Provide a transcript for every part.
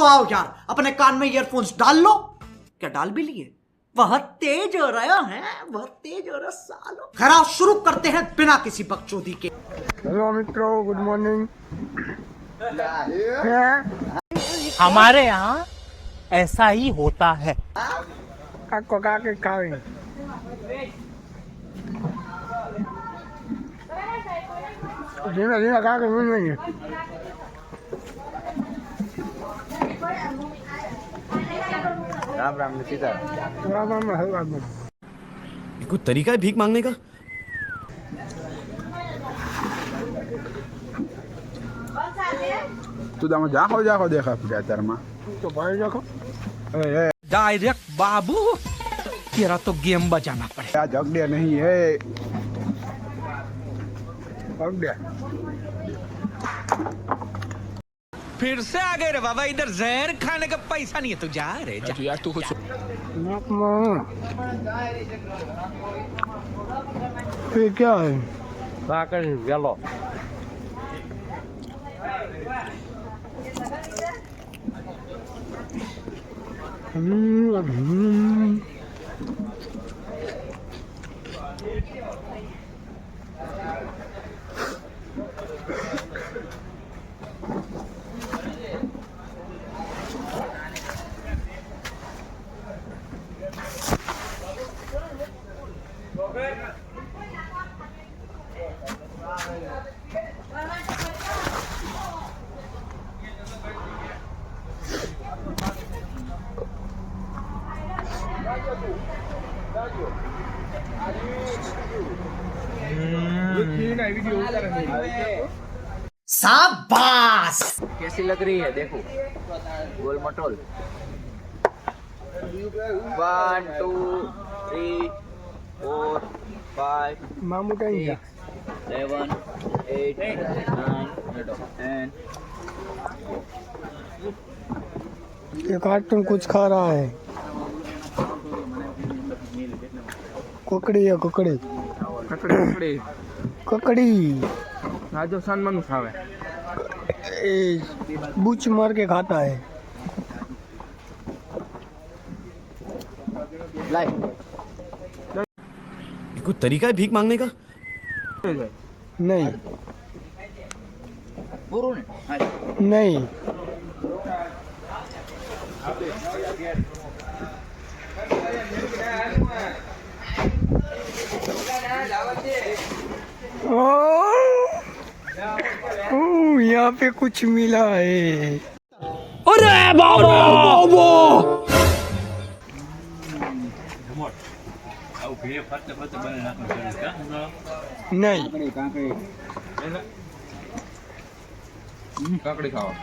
आओ यार, अपने कान में ईयरफोन्स डाल लो। क्या डाल भी लिए? बहुत तेज हो रहा है, बहुत तेज हो रहा सालो। खैर शुरू करते हैं बिना किसी बकचोदी के। हेलो मित्रों, गुड मॉर्निंग। हमारे यहाँ ऐसा ही होता है। काको काके खावे धीमे धीमे काके मिल नहीं राम राम सीता राम राम हलवा में कुछ तरीका है भीख मांगने का? તું તમે જાખો જાખો દેખા પડ્યા અત્યારમાં तो भाई देखो डायरेक्ट बाबू, तेरा तो गेम बजाना पड़ेगा। આ જગડે નહીં હે पक गया फिर से आ गए रे बाबा, इधर जहर खाने का पैसा नहीं है तो जा रे जा। યાર તું खुश ये क्या है? वेलो शाबाश। कैसी लग रही है देखो गोल मटोल 1 2 3 4 5 मामू कहीं गया 7 8 9 10 ये कार्टून कुछ खा रहा है। कुकड़ी है कुकड़ी કકડી कुकड़ी રાજસ્થાન માં ખાવે ए, बूच मार के खाता है। લાઈ कुछ तरीका है भीख मांगने का? नहीं પૂરું ને नहीं यहाँ पे कुछ मिला है। अरे बाबा नहीं કાકડી ખાવા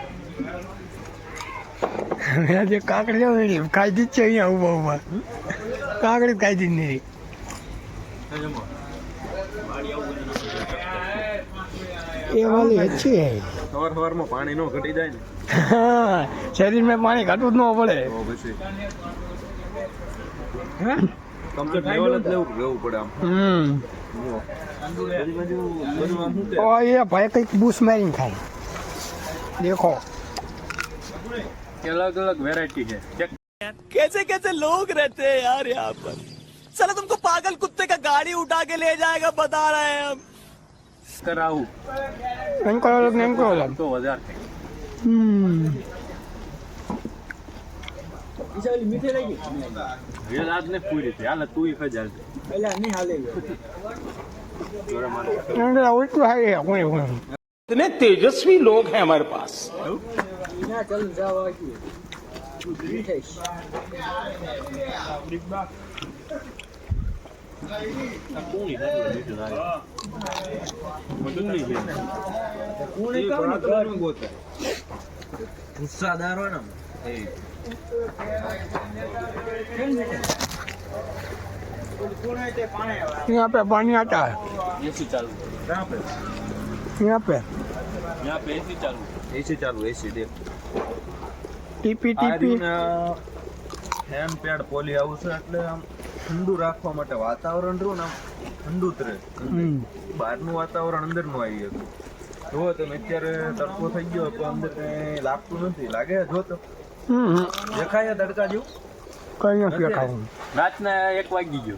મેં જે કાકડી હોય ખાઈ દી છે અહીંયા ઉભા ઉભા કાકડી ખાઈ દી નહીં ये वाली अच्छी है। સવાર સવારમાં પાણી નો ઘટી જાય ને हाँ, शरीर में पानी घटू न पड़े। તો પછી કમ્પ્લીટ લેવલ જ લેવું પડે આમ બધું આમ શું और ये भाई कई बूस मैरिंग खाए देखो अलग अलग वेराइटी है कैसे कैसे लोग रहते हैं यार यहाँ पर। चलो तुमको पागल कुत्ते का गाड़ी उठा के ले जाएगा, बता रहे हैं हम। कराऊ इनको अलग नहीं इनको अलग। तो 1000 ये रात ने पूरी थी हाल तू ही खा उल्टू है कोई कोई इतने तेजस्वी लोग हैं हमारे पास। ગુસ્સાદાર હોય ને यहाँ पे पानी आता है एसी चालू कहाँ पे यहाँ पे एसी चालू एसी देख TP TP fan pad polyhouse એટલે આમ ઠંડુ રાખવા માટે વાતાવરણ રહ્યું ને આમ ઠંડુ જ રહે બહારનું વાતાવરણ અંદરનું આવી ગયું જો તમે અત્યારે તડકો થઈ ગયો તો અંદર કઈ લાગતું નથી લાગે જો તો દેખાય તડકા જેવું કઈ નથી ખાવું રાતના 1 વાગી ગયો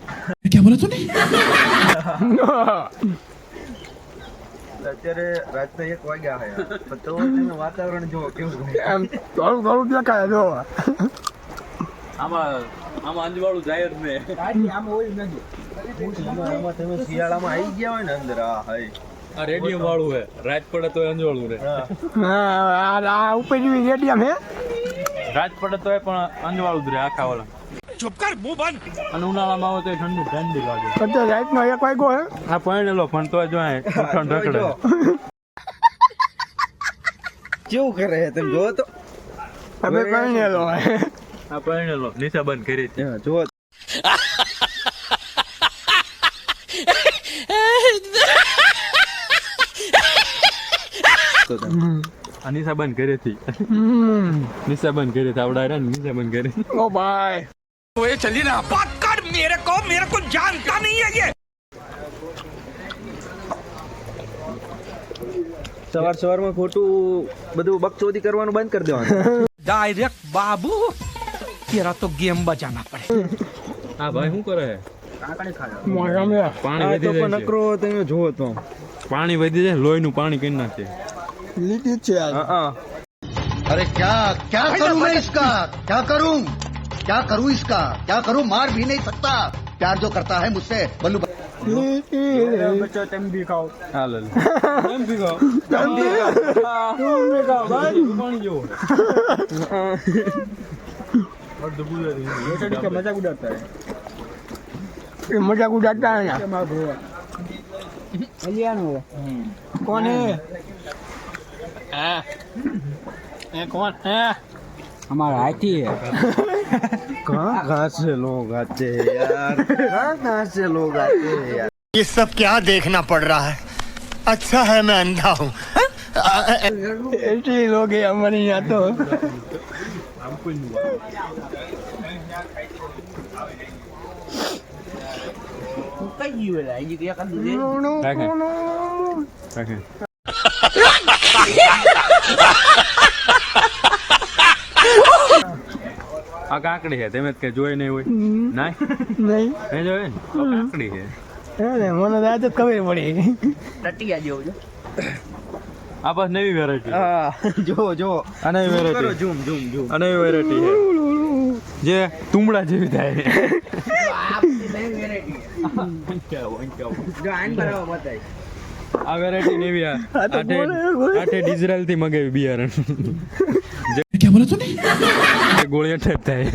અત્યારે રાતના 1 વાગ્યા હે પણ તો તમે વાતાવરણ જુઓ કેવું એમ થોડું થોડું દેખાય જો આમાં અંજવાળું જાય જ ને આમાં તમે શિયાળામાં આવી ગયા હોય ને અંદર આ હાય આ રેડિયમ વાળું હે રાત પડે તો અંજવાળું રે આ ઉપર જેવી રેડિયમ હે રાત પડે તો પણ અંજવાળું જ રે આખા વાળા ચૂપ કર મુંહ બંધ અને ઉનાળામાં આવે તો ઠંડી લાગે અત્યારે રાતનો 1 વાગ્યો હે આ પડેલો પણ તો જો ઠંડ ઢકડે કેવું કરે છે તમે જોવો તો હવે કઈ ને લો આ પડેલો નીચે બંધ કરી જોવો આ નીચે બંધ કરી હતી નીચે બંધ કરી હતી આવડા રે નીચે બંધ કરી ઓ ભાઈ સવારમાં ખોટું બધું બકચોદી કરવાનું બંધ કરી દેવાનું डायरेक्ट बाबू तेरा तो गेम बजाना पड़े હા ભાઈ શું કરે મોઢા મે પાણી આ વધી તો જાય પણ છે. નકરો તમે જોવો તો પાણી વધી જાય લોહીનું પાણી કરી નાખે લીટી છે આજ હા अरे क्या क्या करूं मैं इसका क्या करूं इसका क्या करूं मार भी नहीं सकता प्यार जो करता है मुझसे बल्लू લીટી બચ્ચો તેમ બી ખાઓ હા લે તેમ બી ખાઓ પાણી જેવો મજાક ઉડાડતા એ મજાક ઉડાડતા હે कौन है कौन है हमारा हाथी है कहाँ से लोग आते हैं यार कहाँ से लोग आते हैं यार ये सब क्या देखना पड़ रहा है अच्छा है मैं अंधा हूँ ऐसे ही लोग हैं हमारे यहाँ तो રાખે આ કાકડી છે તમે કઈ જોઈ નહીં હોય ના नहीं નહીં જોયે ને આ કાકડી છે अरे મને તો આજ જ ખબર પડી આ બસ નવી વેરાયટી हाँ जो जो આ નવી करो વેરાયટી झूम झूम झूम આ નવી વેરાયટી છે જે તુંબડા જેવી થાય આ વેરાયટી નવી આઠે ઇઝરાયલ થી મગાવી બિયારણ क्या बोला तूने ગોળીઓ ટાઈપ થાય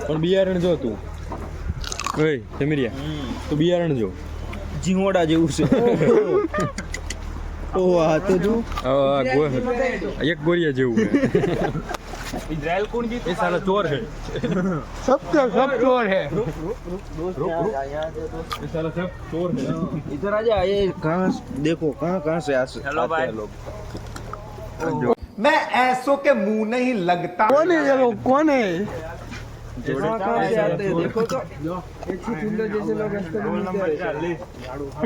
પણ બિયારણ જો તું ઓય તેમિરિયા તું બિયારણ જો જીહોડા જેવું છે ઓ આ તો જો એક ગોળિયા જેવું ઇઝરાયલ કોણ જીત એ સાલા ચોર है सब चोर है ये साला सब चोर है इधर आ जा ये कहाँ देखो कहाँ से आते हैं लोग मैं ऐसों के मुंह नहीं लगता कौन है ये लोग कौन है कहाँ से आते हैं देखो तो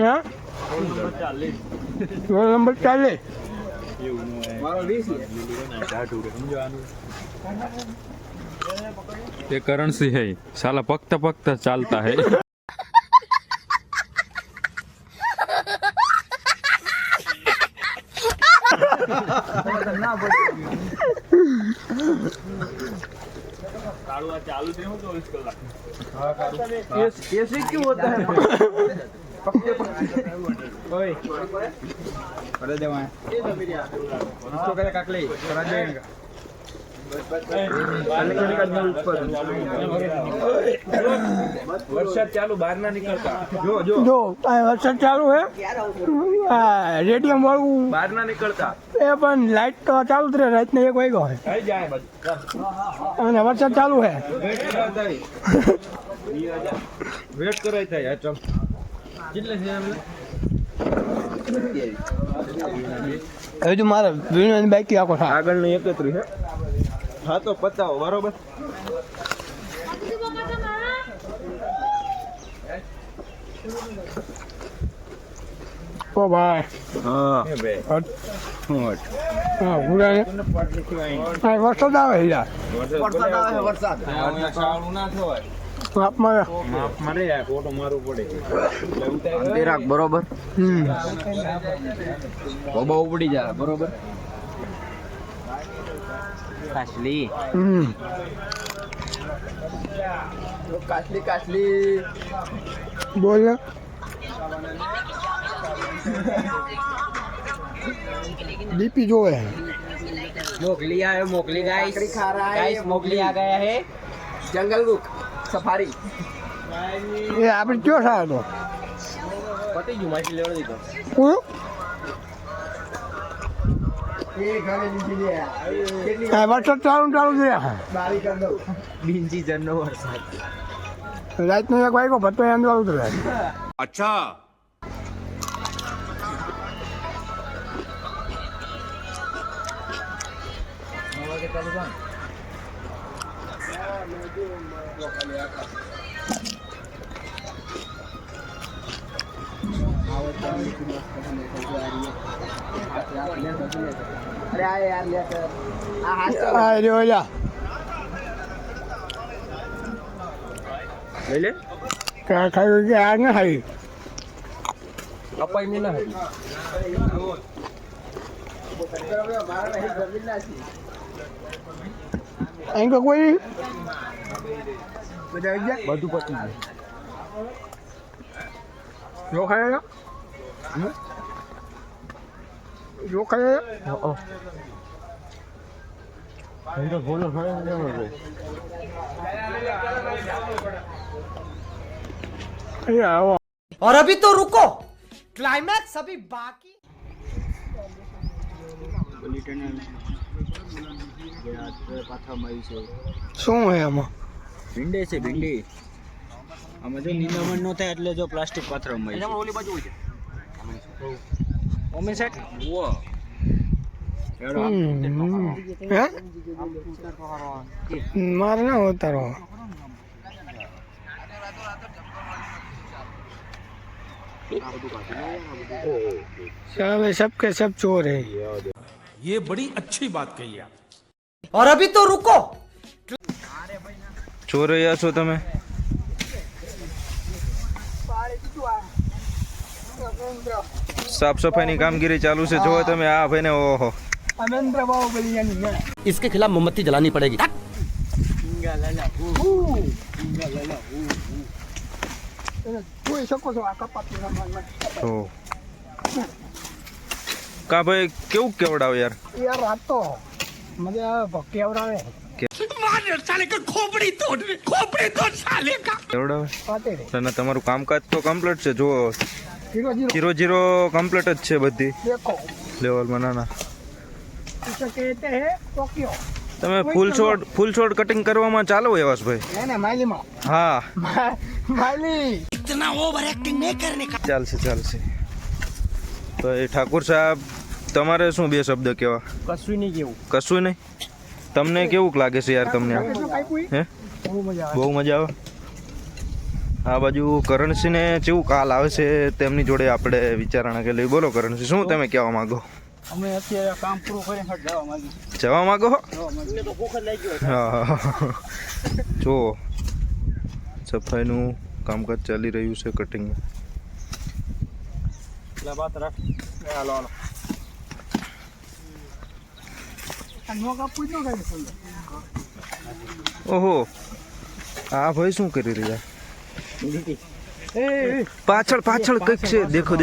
हाँ? रोल नंबर 40 ये करंसी है साला पकता पकता चालता है ऐसे क्यों होता है ओए अरे देवा इसको करे काकले थोड़ा देगा वर्षा चालू बाहर ना निकलता जो जो जो वरसाद चालू है रेडियम वाળું बाहर ना निकलता એ પણ લાઈટ તો ચાલુ જ રહે રાતને 1 વાગ્યો હોય आई जाए बस અને વરસાદ ચાલુ है वेट कराई था यार चल कितने से हमने હજુ મારે વીણવાની બાકી આખો થાય આગળની 31 છે હા તો પતાવો બરોબર કો ભાઈ હા હા પૂરા હા વરસાદ આવે યાર માપ મારે બરોબર બહુ ઉપડી જાય બરોબર કાચલી બોલ ને बीपी जो है मोगली आया मोगली गाइस गाइस मोगली आ गया है जंगल बुक सफारी ये આપણે ક્યો થાય તો પતી ગયું માછી લેવડ દીધો પૂરો આ વરસાદ ચાલુ છે બીંજી જનનો વરસાદ રાતનો એક વાગ્યો ભટ્ટો અંદર ઉતરે अच्छा अरे आ यार ले कर आ हाथ આ રહ્યો જા લઈ લે ખાઈ કે આ ના ખાઈ અપાઈ ને ના અહીં તો કોઈ બધું પતી ગયું જો ખાય જો ખાય આવો और अभी तो रुको, क्लाइमैक्स अभी बाकी। શું હે આમાં ભીંડે છે ભીંડી આમાં જો નિંદામણ નો થાય એટલે જો પ્લાસ્ટિક પાથરવામાં આવી છે ઓલી બાજુ હોય છે ઓમે સેટ વો હે મારે ના ઉતારો साले सबके सब चोर है ये बड़ी अच्छी बात कही आप और अभी तो रुको, ચોરૈયા છો તમે સાફ સફાઈની કામગીરી ચાલુ છે જો તમે આ ભાઈને ઓહો अमेंद्र बाबू बलियानी इसके खिलाफ मोमबत्ती जलानी पड़ेगी कोई सको तो आका पाती ना તો કા ભાઈ કેવું કેવડાવ યાર यार रात तो मजे भक्के आवरावे કેવડાવ पाते रे અને તમારું કામકાજ તો કમ્પ્લીટ છે જો 0 0 કમ્પ્લીટ જ છે બધી देखो લેવલમાં નાના इसे कहते हैं टोक्यो તમે ફૂલ છોડ કટિંગ કરવામાં ચાલો યવાસભાઈ है ना माइली माँ હા माइली ચાલશે તો એ ઠાકુર સાહેબ તમારે શું બે શબ્દ કહેવા કશું નહીં કેવું કશું નહીં તમને કેવું લાગે છે યાર તમને આ? હે બહુ મજા આવે બહુ મજા આવે આ બાજુ કરણસિંહને કેવું કાલ આવે છે તેમની જોડે આપણે વિચારણા કે લઈ બોલો કરણસિંહ શું તમે કહેવા માંગો અમે અત્યારે કામ પૂરું કરીને હટ જવા માંગી જવા માંગો મને તો ભૂખ જ લાગી હોય હા જો સફાઈનું કામકાજ ચાલી રહ્યું છે કટિંગમાં એટલે વાત રાખ હાલો હાલો નો કાપું નો કાઈ ઓહો આ ભાઈ શું કરી રહ્યા ए પાછળ કંઈક છે દેખો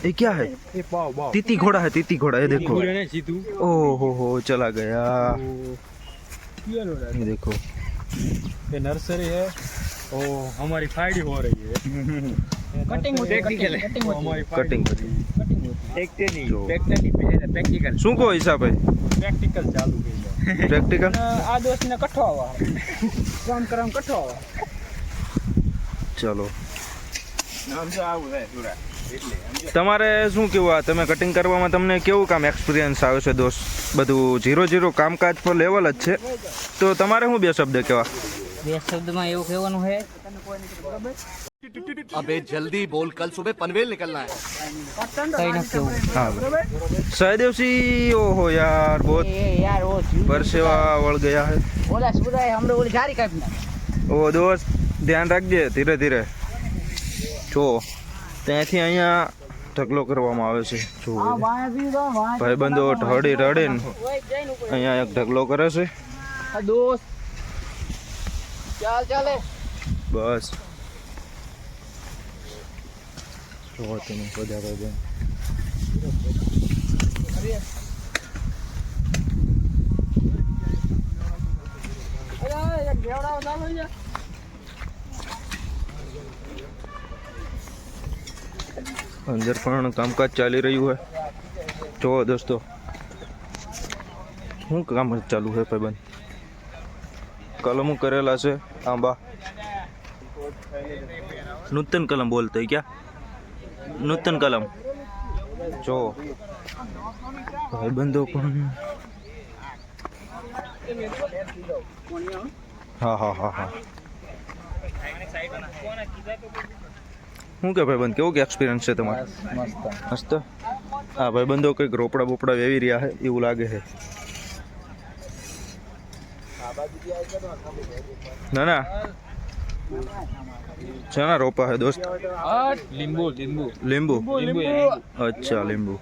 ये क्या है એ પાવ પાવ तीती घोड़ा है ये देखो ને સીધું ओहो हो चला गया ये देखो ये नर्सरी है ओ हमारी फाइडी हो रही है કટિંગ ટેકનિકલ हमारी कटिंग પ્રેક્ટિકલ શું કહો હિસાબે प्रैक्टिकल चालू गई है પ્રેક્ટિકલ આ દોસ્તને કઠો આવા ફોન કરમ કઠો આવા ચલો નામ તો આવું છે જોડા તમારે શું કેવું આ તમે કટિંગ કરવામાં તમને કેવું કામ એક્સપિરિયન્સ આવે છે દોસ્ત બધું 0 કામકાજ પર લેવલ જ છે તો તમારે શું બે શબ્દ કહેવા બે શબ્દમાં એવું કહેવાનું છે अबे जल्दी बोल, कल सुबह पनवेल निकलना है. सहदेव ओहो यार बहुत यार वो परसेवा वळ गया है बोला सुबह हमरे बोली गाड़ी काटना ઓ દોસ્ત ધ્યાન રાખજે ધીરે ધીરે જો ત્યાંથી અહીંયા ઢગલો કરવામાં આવે છે જો ભાઈબંધો ઢળી ઢળીને અહીંયા એક ઢગલો કરે છે दोस्त चल चले બસ જો તમે બધા ભાઈબંધ અંદર પણ કામકાજ ચાલી રહ્યું છે જો દોસ્તો શું કામ ચાલુ છે ભાઈબંધ કલમો કરેલા છે આંબા નૂતન કલમ બોલते हैं क्या નૂતન કલમ જો ભાઈબંધો પણ હા હા હા હા શું કે ભાઈબંધ કેવું કે એક્સપિરિયન્સ છે તમારો મસ્ત હા ભાઈબંધો કંઈક રોપડા બોપડા વેવી રહ્યા છે એવું લાગે છે ના ના શેના રોપા है दोस्त લીંબુ લીંબુ લીંબુ अच्छा લીંબુ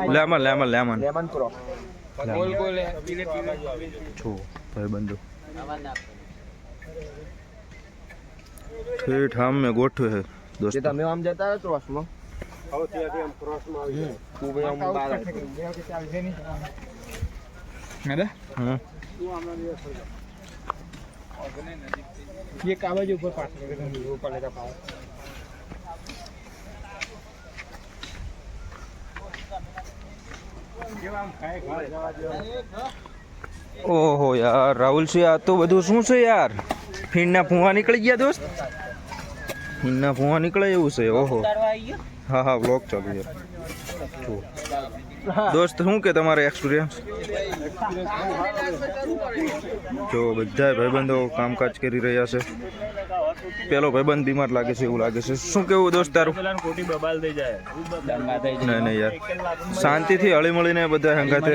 lemon lemon lemon goal goal છો ભાઈબંધો ઠેઠ આમ મેં ગોઠવે છે दोस्त તમે આમ જતા ક્રોસ માં ये कागज ऊपर पास ऊपर लगा पाओ ઓહો યાર રાહુલ સિંહ આ તો બધું શું છે યાર ફીણના ફૂંવા નીકળી ગયા દોસ્ત ફીણના ફૂંવા નીકળે એવું છે ઓહો હા હા વ્લોગ ચાલુ યાર દોસ્ત શું કે તમારો એક્સપિરિયન્સ જો બધા ભાઈબંધો કામકાજ કરી રહ્યા છે પેલો ભાઈબંધ બીમાર લાગે છે એવું લાગે છે શું કેવું દોસ્ત તારું નહીં નહીં યાર શાંતિથી હળી મળીને બધા હંગાતે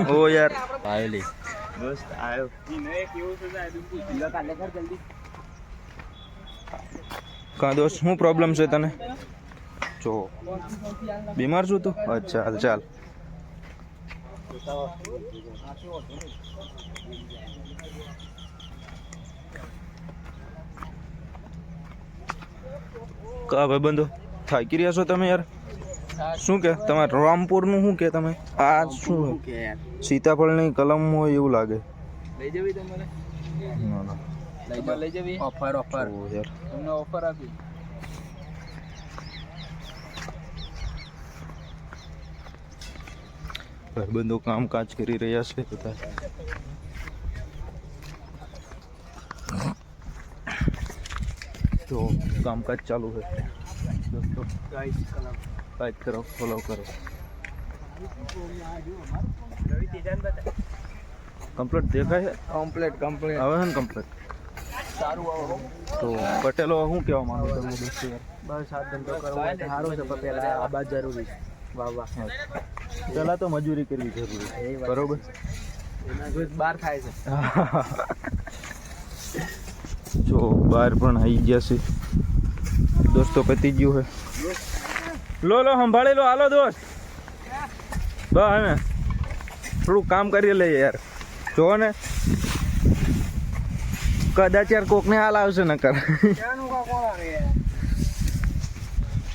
ઓ યાર આવેલી દોસ્ત આવ્યો કા દોસ્ત શું પ્રોબ્લેમ છે તને જો બીમાર છું તું અચ્છા હાલ ચાલ કા ભાઈબંધો થાકી રહ્યા છો તમે યાર શું કે તમારે રામપુરનું શું કે તમે આ શું સીતાફળની કલમ હોય એવું લાગે લઈ જવી તમારે ના ના લઈ જવી ઓફર ઓફર યાર તમને ઓફર આપી ભાઈબંધો કામકાજ કરી રહ્યા છે બધા તો કામકાજ ચાલુ છે દોસ્તો લાઈક કરો ફોલો કરો કમ્પ્લીટ દેખાય છે કમ્પ્લીટ કમ્પ્લીટ આવે છે ને કમ્પ્લીટ તો પટેલો શું કહેવા માંગો તમે દોસ્તો યાર બસ આ ધંધો કરવો હોય તો સારો છે પણ પહેલા આ બાદ જરૂરી છે વાહ વાહ પહેલા તો મજૂરી કરવી જરૂરી છે બરોબર એના જો બહાર થાય છે જો બહાર પણ આવી ગયા છે દોસ્તો પતી ગયું છે લો લો સંભાળી લો હાલો દોસ્ત બસ ને થોડું કામ કરી લઈએ યાર જો ને કદાચ યાર કોકને હાલ આવશે નકર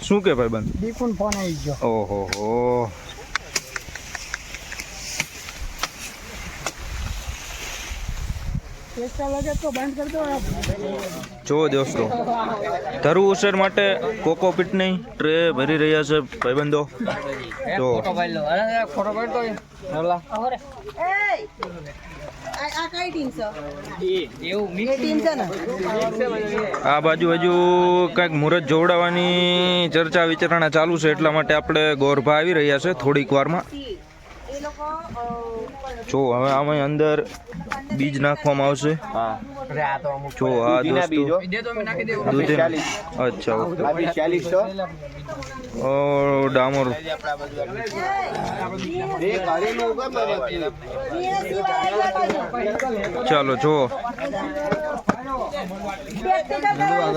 શું કે ભાઈ બંધ દીકુન ફોન આવી ગયો ઓહો હો ऐसा लगे तो बंद कर दो आप જો દોસ્તો ધરુ ઉસર માટે કોકોપીટની ટ્રે ભરી રહ્યા છે ભાઈબંધો જો ફોટો પાડી લો અરે ફોટો પાડ તો હલા આ કઈ ટીમ છે એવું એ ટીમ છે ને આ બાજુ હજુ કંઈક મુહૂર્ત જોવડાવવાની ચર્ચા વિચારણા ચાલુ છે એટલા માટે આપણે ગોરભા આવી રહ્યા છે થોડીક વારમાં એ લોકો જો હવે આમાં અંદર બીજ નાખવામાં આવશે હા જો આ દોસ્તો દૂધી અચ્છા ઓકે 4600 और डामर ચાલો જો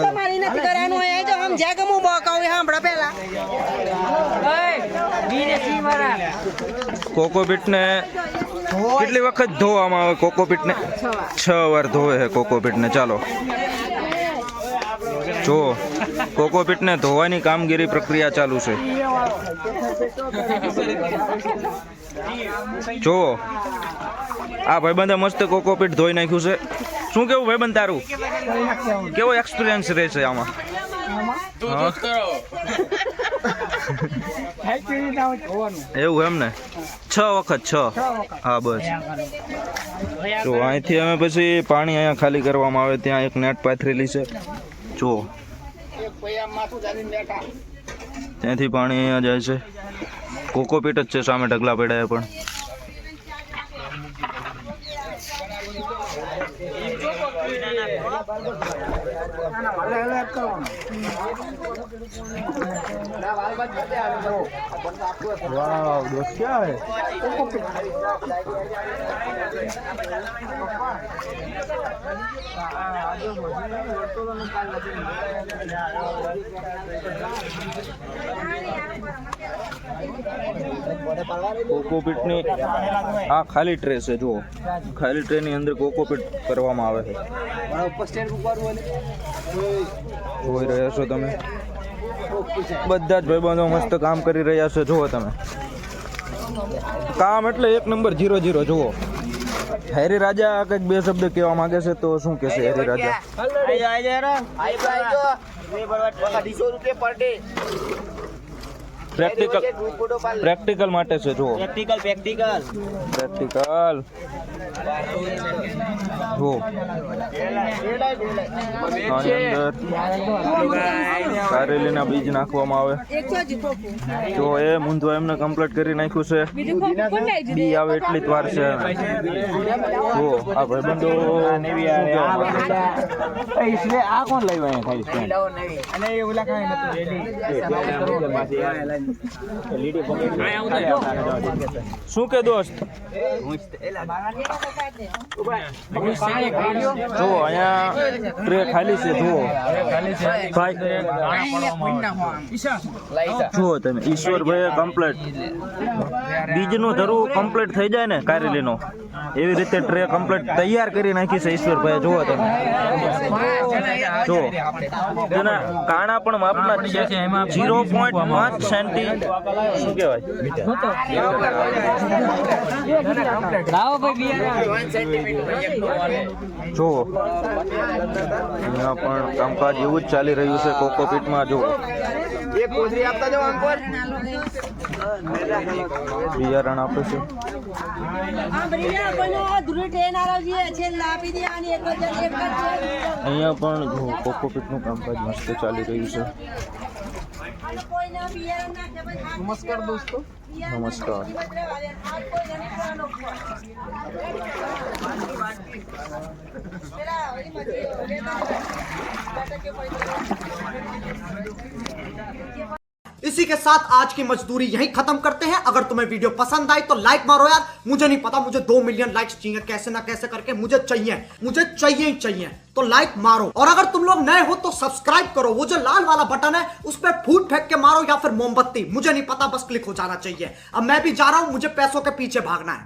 તમારી નથી કરવાનું હોય તો આમ જ્યાં ગમું બોકાવું સાંભળો પેલા કોકોપીટ ને કેટલી વખત ધોવામાં આવે કોકોપીટ ને 6 વાર ધોવે છે કોકોપીટ ને ચાલો જો કોકોપીટ ને ધોવાની કામગીરી પ્રક્રિયા ચાલુ છે જો આ ભાઈબંધે મસ્ત કોકોપીટ ધોઈ નાખ્યું છે શું કેવું ભાઈબંધ તારું કેવો એક્સપિરિયન્સ રહેશે આમાં એવું એમ ને 6 વખત 6 હા બસ જો અહીંથી અમે પછી પાણી અહીંયા ખાલી કરવામાં આવે ત્યાં એક નેટ પાથરેલી છે જો ત્યાંથી પાણી અહીંયા જાય છે કોકોપીટ જ છે સામે ઢગલા પડ્યા પણ वाह दोस्त क्या है કોકોપીટ ની આ ખાલી ટ્રે છે જો ખાલી ટ્રે ની અંદર કોકોપીટ કરવામાં આવે છે જોઈ રહ્યા છો તમે બધા જ ભાઈબંધો મસ્ત કામ કરી રહ્યા છે જુઓ તમે કામ એટલે 1 નંબર 0-0 જુઓ હેરી રાજા કંઈક 2 શબ્દ કહેવા માંગે છે તો શું કહેશે હેરી રાજા પ્રેક્ટિકલ માટે છે જુઓ પ્રેક્ટિકલ જુઓ આની અંદર કારેલીના બીજ નાખવામાં આવે જો એ મૂંધવા એમને કમ્પ્લીટ કરી નાખ્યું છે બી આવે એટલી જ વાર છે જો આ ભાઈબંધો આ કોણ લાવ્યા ખાલી શું કે દોસ્ત જો અહીંયા ટ્રે ખાલી છે જુઓ જુઓ તમે ઈશ્વરભાઈ કમ્પ્લીટ બીજનું ધરું કમ્પ્લીટ થઈ જાય ને કારેલીનો એવી રીતે ટ્રે કમ્પ્લીટ તૈયાર કરી નાખી છે ઈશ્વરભાઈ જુઓ તમે જો તેના કાણા પણ માપના છે 0.5 સેન્ટી શું કહેવાય જો અહીંયા પણ કામકાજ એવું જ ચાલી રહ્યું છે કોકોપીટમાં જો બિયારણ આપે છે અહીંયા પણ જો કોકોપીટનું કામકાજ મસ્ત ચાલી રહ્યું છે નમસ્કાર દોસ્તો નમસ્કાર इसी के साथ आज की मजदूरी यहीं खत्म करते हैं। अगर तुम्हें वीडियो पसंद आई तो लाइक मारो यार, मुझे नहीं पता, मुझे 2 मिलियन लाइक्स चाहिए, कैसे ना कैसे करके मुझे चाहिए ही चाहिए, तो लाइक मारो। और अगर तुम लोग नए हो तो सब्सक्राइब करो, वो जो लाल वाला बटन है उस पर फूट फेंक के मारो या फिर मोमबत्ती, मुझे नहीं पता, बस क्लिक हो जाना चाहिए। अब मैं भी जा रहा हूं, मुझे पैसों के पीछे भागना है।